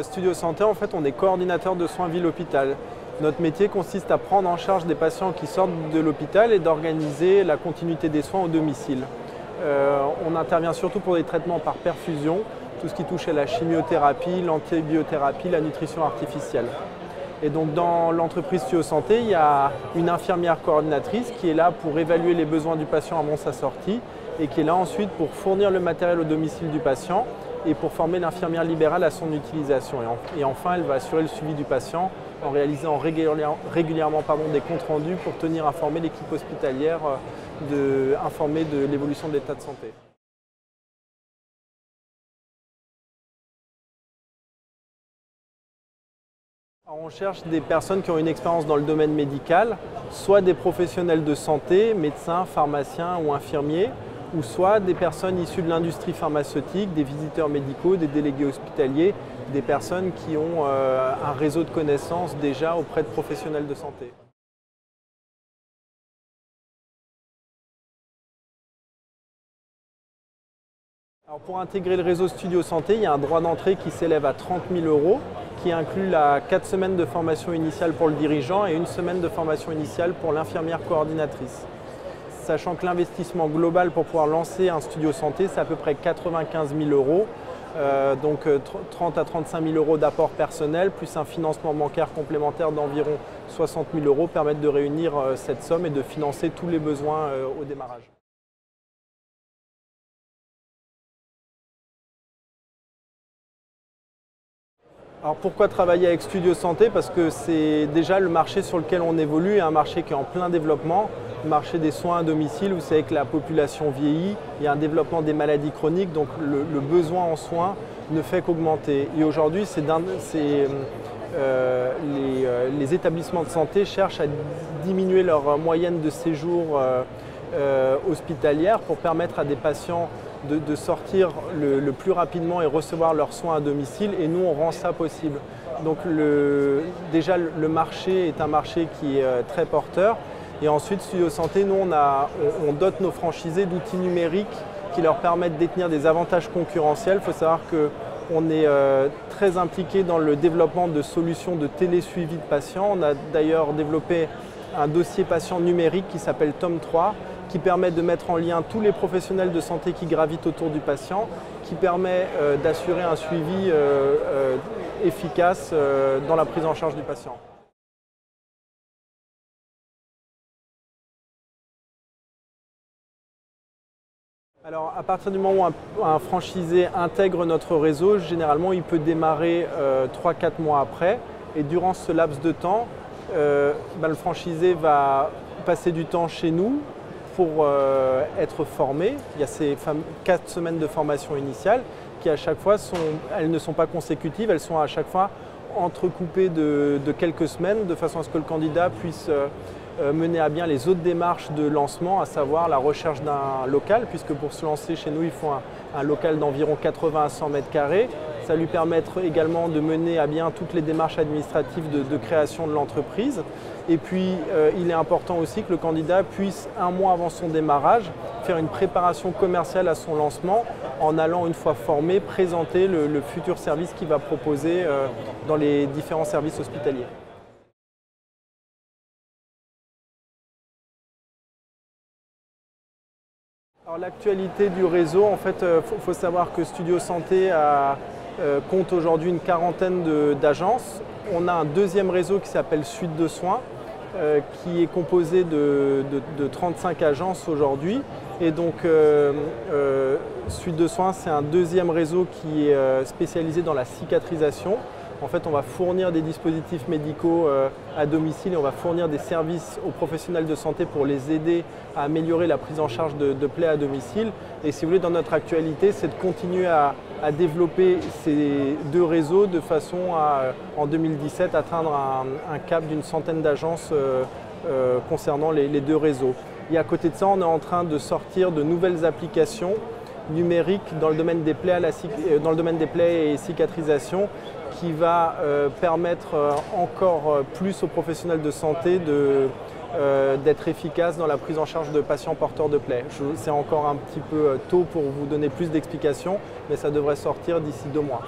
Studio Santé, en fait, on est coordinateur de soins ville-hôpital. Notre métier consiste à prendre en charge des patients qui sortent de l'hôpital et d'organiser la continuité des soins au domicile. On intervient surtout pour des traitements par perfusion, tout ce qui touche à la chimiothérapie, l'antibiothérapie, la nutrition artificielle. Et donc dans l'entreprise Studio Santé, il y a une infirmière coordinatrice qui est là pour évaluer les besoins du patient avant sa sortie et qui est là ensuite pour fournir le matériel au domicile du patient et pour former l'infirmière libérale à son utilisation. Et enfin, elle va assurer le suivi du patient en réalisant régulièrement des comptes rendus pour tenir informé l'équipe hospitalière de l'évolution de l'état de santé. Alors, on cherche des personnes qui ont une expérience dans le domaine médical, soit des professionnels de santé, médecins, pharmaciens ou infirmiers, ou soit des personnes issues de l'industrie pharmaceutique, des visiteurs médicaux, des délégués hospitaliers, des personnes qui ont un réseau de connaissances déjà auprès de professionnels de santé. Alors pour intégrer le réseau Studio Santé, il y a un droit d'entrée qui s'élève à 30 000 €, qui inclut 4 semaines de formation initiale pour le dirigeant et 1 semaine de formation initiale pour l'infirmière coordinatrice. Sachant que l'investissement global pour pouvoir lancer un Studio Santé, c'est à peu près 95 000 €, donc 30 à 35 000 € d'apport personnel, plus un financement bancaire complémentaire d'environ 60 000 € permettent de réunir cette somme et de financer tous les besoins au démarrage. Alors pourquoi travailler avec Studio Santé? Parce que c'est déjà le marché sur lequel on évolue, un marché qui est en plein développement, le marché des soins à domicile. Vous savez que la population vieillit, il y a un développement des maladies chroniques, donc le besoin en soins ne fait qu'augmenter. Et aujourd'hui, les établissements de santé cherchent à diminuer leur moyenne de séjour hospitalière pour permettre à des patients de sortir le plus rapidement et recevoir leurs soins à domicile, et nous on rend ça possible. Donc déjà le marché est un marché qui est très porteur, et ensuite Studio Santé, nous on dote nos franchisés d'outils numériques qui leur permettent de détenir des avantages concurrentiels. Il faut savoir qu'on est très impliqué dans le développement de solutions de télésuivi de patients. On a d'ailleurs développé un dossier patient numérique qui s'appelle Tome 3, qui permet de mettre en lien tous les professionnels de santé qui gravitent autour du patient, qui permet d'assurer un suivi efficace dans la prise en charge du patient. Alors à partir du moment où un franchisé intègre notre réseau, généralement il peut démarrer 3-4 mois après, et durant ce laps de temps, le franchisé va passer du temps chez nous pour être formé. Il y a ces 4 semaines de formation initiale qui à chaque fois elles ne sont pas consécutives, elles sont à chaque fois entrecoupées de quelques semaines de façon à ce que le candidat puisse mener à bien les autres démarches de lancement, à savoir la recherche d'un local, puisque pour se lancer chez nous, il faut un local d'environ 80 à 100 mètres carrés. Ça lui permettre également de mener à bien toutes les démarches administratives de création de l'entreprise. Et puis, il est important aussi que le candidat puisse, 1 mois avant son démarrage, faire une préparation commerciale à son lancement en allant, une fois formé, présenter le futur service qu'il va proposer dans les différents services hospitaliers. Alors l'actualité du réseau, en fait, faut savoir que Studio Santé compte aujourd'hui une quarantaine d'agences. On a un deuxième réseau qui s'appelle Suite de Soins, qui est composé de 35 agences aujourd'hui. Et donc Suite de Soins, c'est un deuxième réseau qui est spécialisé dans la cicatrisation. En fait, on va fournir des dispositifs médicaux à domicile et on va fournir des services aux professionnels de santé pour les aider à améliorer la prise en charge de plaies à domicile. Et si vous voulez, dans notre actualité, c'est de continuer à développer ces deux réseaux de façon à, en 2017, atteindre un cap d'une centaine d'agences concernant les deux réseaux. Et à côté de ça, on est en train de sortir de nouvelles applications numériques dans le domaine des plaies et cicatrisation, qui va permettre encore plus aux professionnels de santé d'être efficaces dans la prise en charge de patients porteurs de plaies. C'est encore un petit peu tôt pour vous donner plus d'explications, mais ça devrait sortir d'ici 2 mois.